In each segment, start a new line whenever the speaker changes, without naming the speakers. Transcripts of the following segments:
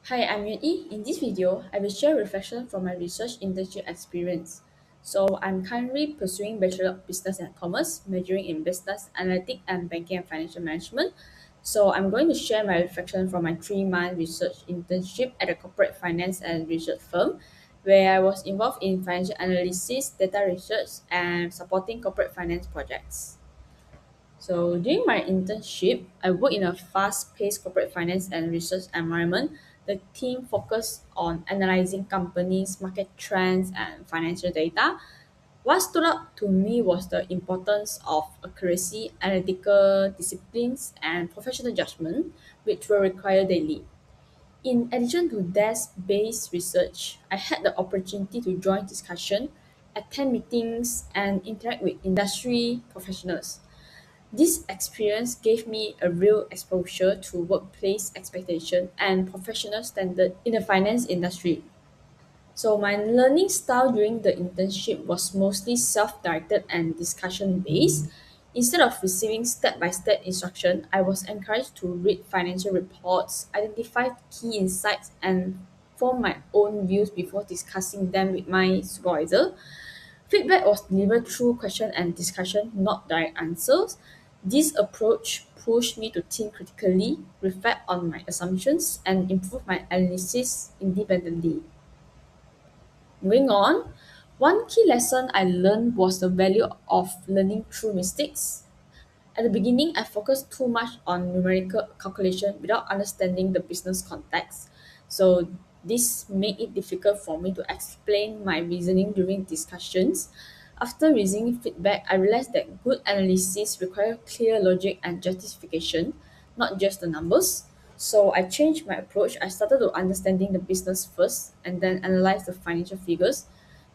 Hi, I'm Yun Yi. In this video, I will share reflection from my research internship experience. So, I'm currently pursuing Bachelor of Business and Commerce, majoring in Business Analytics and Banking and Financial Management. So, I'm going to share my reflection from my 3-month research internship at a corporate finance and research firm, where I was involved in financial analysis, data research, and supporting corporate finance projects. So during my internship, I worked in a fast-paced corporate finance and research environment. The team focused on analyzing companies' market trends and financial data. What stood out to me was the importance of accuracy, analytical disciplines, and professional judgment, which were required daily. In addition to desk-based research, I had the opportunity to join discussion, attend meetings, and interact with industry professionals. This experience gave me a real exposure to workplace expectation and professional standard in the finance industry. So my learning style during the internship was mostly self-directed and discussion-based. Instead of receiving step-by-step instruction, I was encouraged to read financial reports, identify key insights, and form my own views before discussing them with my supervisor. Feedback was delivered through question and discussion, not direct answers. This approach pushed me to think critically, reflect on my assumptions, and improve my analysis independently. Moving on, one key lesson I learned was the value of learning through mistakes. At the beginning, I focused too much on numerical calculation without understanding the business context. So this made it difficult for me to explain my reasoning during discussions. After receiving feedback, I realized that good analysis requires clear logic and justification, not just the numbers. So I changed my approach. I started to understanding the business first and then analyze the financial figures.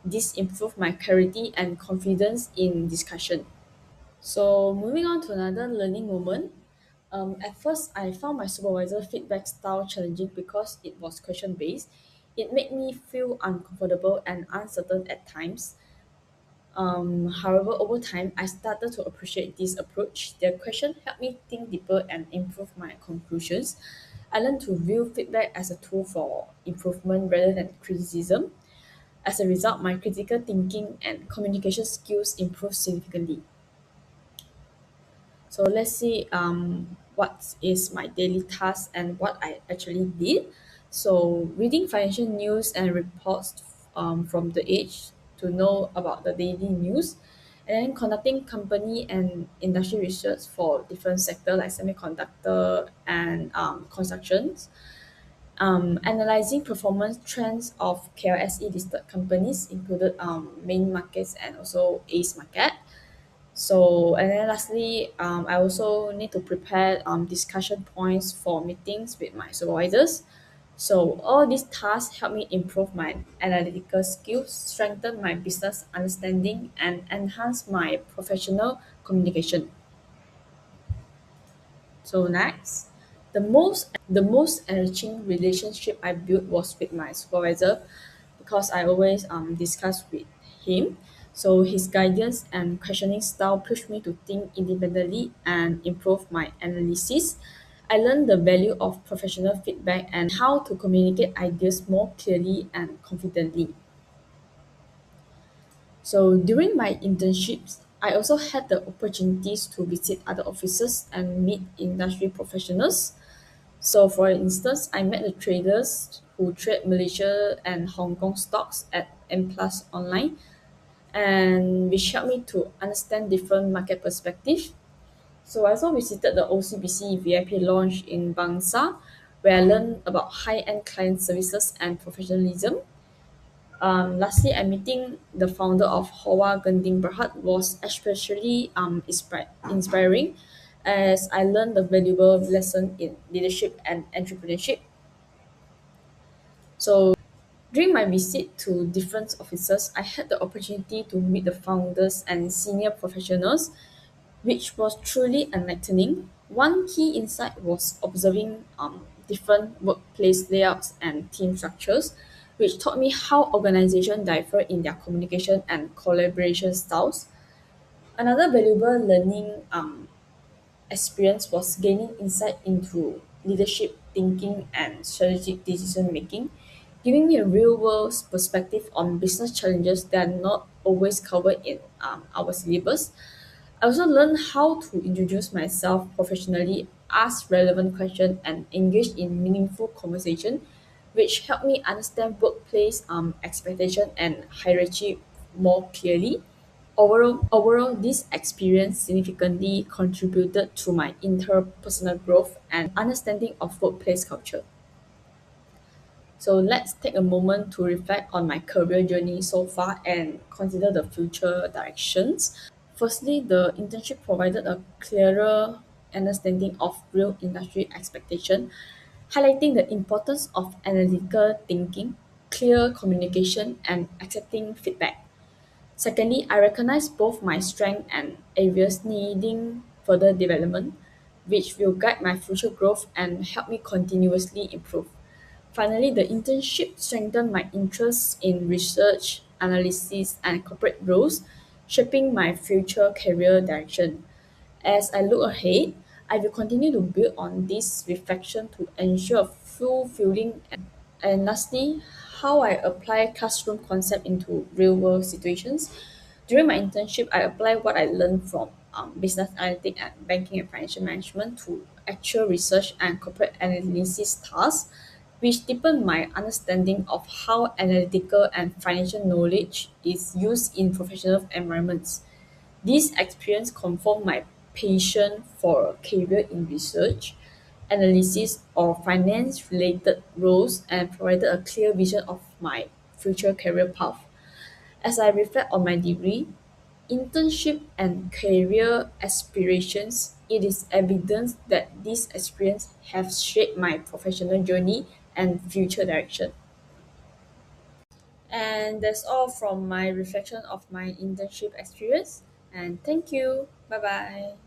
This improved my clarity and confidence in discussion. So moving on to another learning moment. At first, I found my supervisor feedback style challenging because it was question based. It made me feel uncomfortable and uncertain at times. However, over time, I started to appreciate this approach. Their question helped me think deeper and improve my conclusions. I learned to view feedback as a tool for improvement rather than criticism. As a result, my critical thinking and communication skills improved significantly. So let's see what is my daily task and what I actually did. So reading financial news and reports from the Age to know about the daily news, and then conducting company and industry research for different sectors like semiconductor and constructions. Analyzing performance trends of KLSE listed companies included main markets and also ACE market. So, and then lastly, I also need to prepare discussion points for meetings with my supervisors. So, all these tasks help me improve my analytical skills, strengthen my business understanding, and enhance my professional communication. So, next, the most enriching relationship I built was with my supervisor because I always discuss with him. So his guidance and questioning style pushed me to think independently and improve my analysis. I learned the value of professional feedback and how to communicate ideas more clearly and confidently. So during my internships, I also had the opportunities to visit other offices and meet industry professionals. So, for instance, I met the traders who trade Malaysia and Hong Kong stocks at M Plus Online, and which helped me to understand different market perspectives. So, I also visited the OCBC VIP launch in Bangsa, where I learned about high-end client services and professionalism. Lastly, I'm meeting the founder of Hawa Genting Berhad was especially inspiring as I learned the valuable lesson in leadership and entrepreneurship. So during my visit to different offices, I had the opportunity to meet the founders and senior professionals, which was truly enlightening. One key insight was observing different workplace layouts and team structures, which taught me how organizations differ in their communication and collaboration styles. Another valuable learning experience was gaining insight into leadership thinking and strategic decision making, giving me a real world perspective on business challenges that are not always covered in our syllabus. I also learned how to introduce myself professionally, ask relevant questions, and engage in meaningful conversation, which helped me understand workplace expectation and hierarchy more clearly. Overall, this experience significantly contributed to my interpersonal growth and understanding of workplace culture. So let's take a moment to reflect on my career journey so far and consider the future directions. Firstly, the internship provided a clearer understanding of real industry expectation, highlighting the importance of analytical thinking, clear communication, and accepting feedback. Secondly, I recognize both my strength and areas needing further development, which will guide my future growth and help me continuously improve. Finally, the internship strengthened my interests in research, analysis, and corporate roles, shaping my future career direction. As I look ahead, I will continue to build on this reflection to ensure fulfilling and lastly, how I apply classroom concept into real world situations. During my internship, I applied what I learned from business analytics and banking and financial management to actual research and corporate analysis tasks, which deepened my understanding of how analytical and financial knowledge is used in professional environments. This experience confirmed my passion for a career in research, analysis, or finance related roles and provided a clear vision of my future career path. As I reflect on my degree, internship, and career aspirations, it is evident that these experiences have shaped my professional journey and future direction. And that's all from my reflection of my internship experience. And thank you. Bye bye.